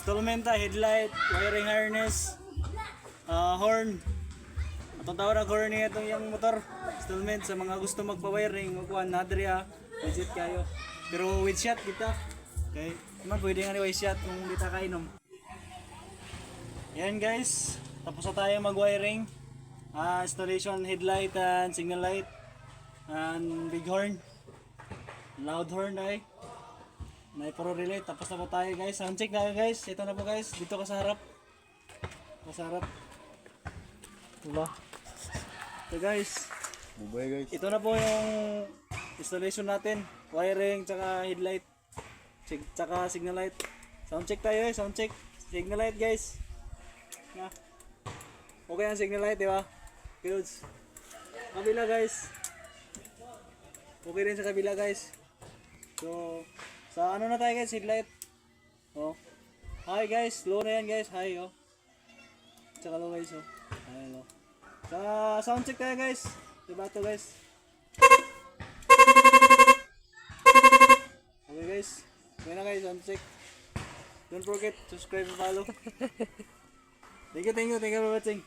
installmenta, headlight, wiring harness, horn. Atong tawag na horn niya itong yung motor. Installment sa mga gusto magpa-wiring, magkuhan na Adria, legit kayo. Pero with shot kita. Okay, naman pwede nga with shot kung hindi ta kainom. Yan guys, tapos na tayo mag-wiring. Installation headlight and signal light and big horn, loud horn ay puro relay. Tapos na po tayo guys, sound check na guys. Ito na po guys, dito ka sa harap, diba? Ito guys, ito na po yung installation natin, wiring tsaka headlight tsaka signal light. Sound check tayo sound check, signal light guys. Okay ang signal light, diba? Goods. Kabila guys. Okay rin sa kabila guys. So, sa ano na tayo guys, headlight. Oh. Hi guys, low na yan guys. Hi oh. Tsaka low guys oh. Ayan oh. Sa sound check tayo guys. Diba to guys? Okay guys. Okay na guys, sound check. Don't forget, subscribe and follow. Thank you for watching.